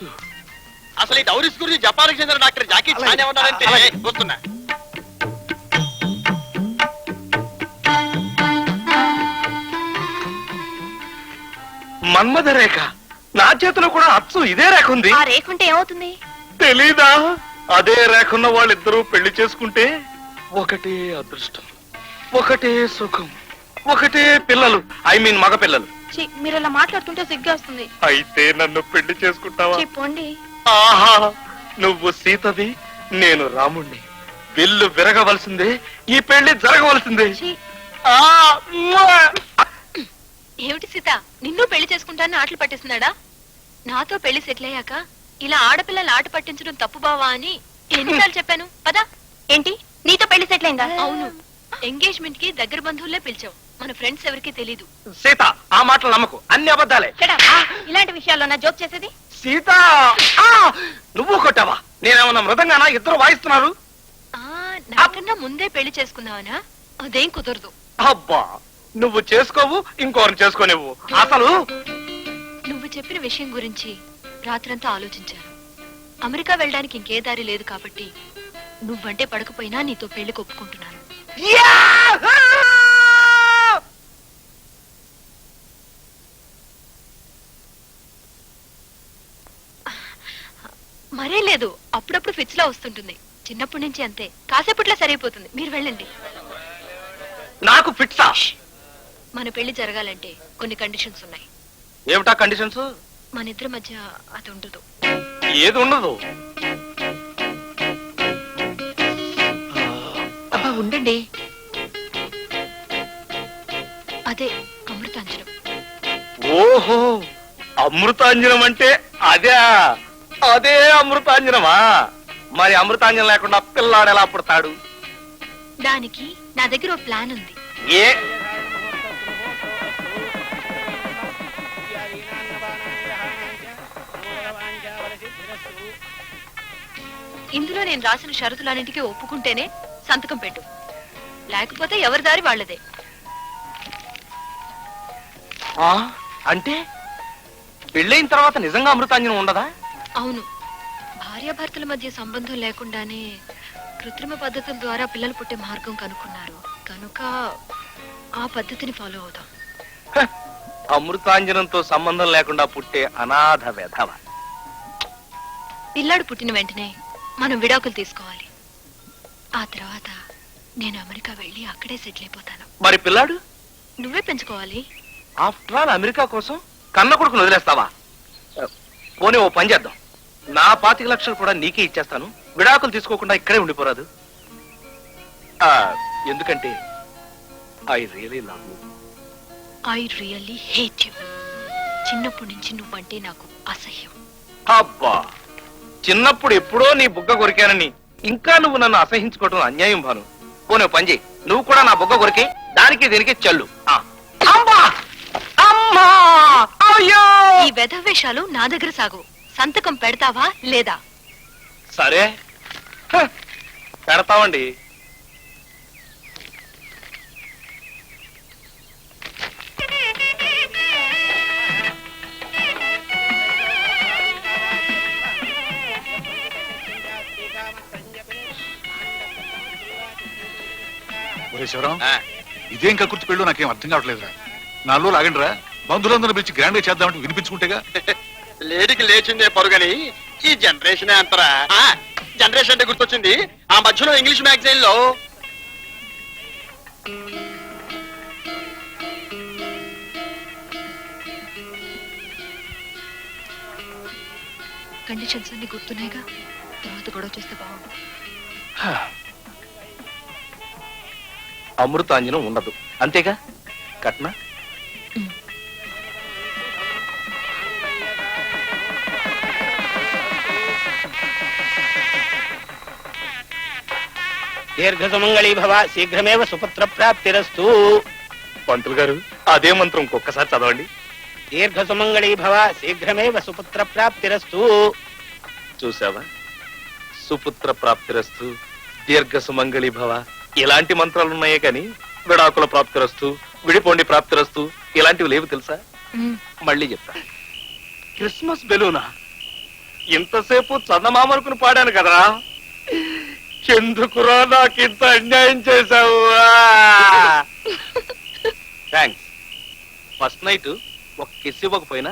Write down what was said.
తెలుసు. అసలు ఈ డౌరీస్ గురించి జపాన్కి చెందిన డాక్టర్ జాకీ చాన్ ఏమన్నారంటే వస్తున్నా. మన్మథ రేఖ. నా చేతిలో కూడా అచ్చు ఇదే రేఖ ఉంది. ఆ రేఖ ఉంటే ఏమవుతుంది తెలీదా? అదే రేఖన్న వాళ్ళిద్దరూ పెళ్లి చేసుకుంటే ఒకటే అదృష్టం, ఒకటే సుఖం, ఒకటే పిల్లలు. ఐ మీన్ మగ పిల్లలు. మీరు ఇలా మాట్లాడుతుంటే సిగ్గేస్తుంది. అయితే నన్ను పెళ్లి చేసుకుంటావా? చెప్పండి. ఆహా, నువ్వు సీతవి, నేను రాముణ్ణి. విల్లు విరగవలసిందే, ఈ పెళ్లి జరగవలసిందే. ఏమిటి సీత, నిన్ను పెళ్లి చేసుకుంటానని ఆటలు పట్టిస్తున్నాడా? నాతో పెళ్లి సెటిల్ అయ్యాక ఇలా ఆడపిల్లలు ఆట పట్టించడం తప్పు బావా అని ఎన్నిసార్లు చెప్పాను. పదా. ఏంటి, నీతో పెళ్లి సెటిల్ అయిందా? అవును, ఎంగేజ్మెంట్ కి దగ్గర బంధువులే పిలిచావు. మన ఫ్రెండ్స్ ఎవరికి తెలీదు. సీత, ఆ మాటలు నమ్మకు, అన్ని అబద్ధాలే. ఇలాంటి విషయాల్లో నా జోక్ చేసేది? సీత, నువ్వు కొట్టావా? నేనేమన్నా మృదంగానా? ఇద్దరు వాయిస్తున్నారు. నాకన్నా ముందే పెళ్లి చేసుకుందావనా? అదేం కుదరదు. అబ్బా, నువ్వు చేసుకోవు, ఇంకోరిని చేసుకోనివ్వు. అసలు నువ్వు చెప్పిన విషయం గురించి రాత్రంతా ఆలోచించాను. అమెరికా వెళ్ళడానికి ఇంకే దారి లేదు కాబట్టి నువ్వంటే పడకపోయినా నీతో పెళ్లి ఒప్పుకుంటున్నాను. మరే లేదు, అప్పుడప్పుడు ఫిట్స్ లా వస్తుంటుంది. చిన్నప్పటి నుంచి అంతే, కాసేపట్లో సరైపోతుంది. మీరు వెళ్ళండి. నాకు ఫిట్సా? మన పెళ్లి జరగాలంటే కొన్ని కండిషన్స్ ఉన్నాయి. ఏమిటా కండిషన్స్? మన ఇద్దరి మధ్య అది ఉండదు. ఏది ఉండదు? ఉండండి, అదే అమృతాంజనం. ఓహో, అమృతాంజనం అంటే అదే. అదే అమృతాంజనమా? మరి అమృతాంజనం లేకుండా పిల్లాడు ఎలా పుడతాడు? దానికి నా దగ్గర ఓ ప్లాన్ ఉంది. ఏ? ఇందులో నేను రాసిన షరతులన్నింటికి ఒప్పుకుంటేనే సంతకం పెట్టు, లేకపోతే ఎవరి దారి వాళ్ళదే. అంటే పెళ్ళైన తర్వాత నిజంగా అమృతాంజనం ఉండదా? అవును, భార్యాభర్తల మధ్య సంబంధం లేకుండానే కృత్రిమ పద్ధతుల ద్వారా పిల్లలు పుట్టే మార్గం కనుక్కున్నారు కనుక ఆ పద్ధతిని ఫాలో అవుదాం. అమృతాంజనంతో సంబంధం లేకుండా పుట్టే అనాథ వెధవ. పిల్లాడు పుట్టిన వెంటనే మనం విడాకులు తీసుకోవాలి. ఆ తర్వాత నేను అమెరికా వెళ్ళి అక్కడే సెటిల్ అయిపోతాను. మరి పిల్లాడు నువ్వే పెంచుకోవాలి. ఆఫ్టర్ ఆల్ అమెరికా కోసం కన్న కొడుకును వదిలేస్తావా? పోనీ ఓ పని చేద్దాం, నా 25 లక్షలు కూడా నీకే ఇచ్చేస్తాను. విడాకులు తీసుకోకుండా ఇక్కడే ఉండిపోరాదు? ఎందుకంటే I really love you. I really hate you. చిన్నప్పటి నుంచి నువ్వంటే నాకు అసహ్యం. అబ్బా, చిన్నప్పుడు ఎప్పుడో నీ బుగ్గ కొరికానని ఇంకా నువ్వు నన్ను అసహించుకోవడం అన్యాయం భాను. పోనీ పని చేయి, నువ్వు కూడా నా బుగ్గ కొరికి దానికి దీనికి చల్లు. ఈ వెధవేషాలు నా దగ్గర సాగు. సంతకం పెడతావా లేదా? సరే, పెడతామండి. శివరాం, ఇదేం కక్కుర్తి పెళ్ళు నాకేం అర్థం కావట్లేదురా. నాలో లాగండిరా, బంధువులందరూ పిలిచి గ్రాండ్ గా చేద్దామంటే వినిపించుకుంటేగా. లేడికి లేచిందే పరుగని ఈ జనరేషన్ అంతరా. జనరేషన్ అంటే గుర్తొచ్చింది, ఆ మధ్యలో ఇంగ్లీష్ మ్యాగజైన్ లో కండిషన్స్ అన్ని గుర్తున్నాయిగా, తర్వాత గొడవ చేస్తే బాగుండు. అమృతాంజనం ఉండదు, అంతేగా? కట్న దీర్ఘ సుమంగళీ భవ, శీఘ్రమేవ సుపుత్ర ప్రాప్తిరస్తు. పంతులు గారు, అదే మంత్రం ఒక్కసారి చదవండి. దీర్ఘ సుమంగళీ భవ, శీఘ్రమేవ సుపుత్ర ప్రాప్తిరస్తు. చూసావా, సుపుత్ర ప్రాప్తిరస్తు, దీర్ఘ సుమంగళి భవ, ఇలాంటి మంత్రాలు ఉన్నాయే కానీ విడాకుల ప్రాప్తిరస్తు, విడిపోండి ప్రాప్తిరస్తు ఇలాంటివి లేవు తెలుసా? మళ్ళీ చెప్తా. Christmas Baleno? ఇంతసేపు చందమామనుకుని పాడాను కదరా, ఎందుకురా నాకు ఇంత అన్యాయం చేశావు? థ్యాంక్స్. ఫస్ట్ నైట్ ఒక కిస్ ఇవ్వకపోయినా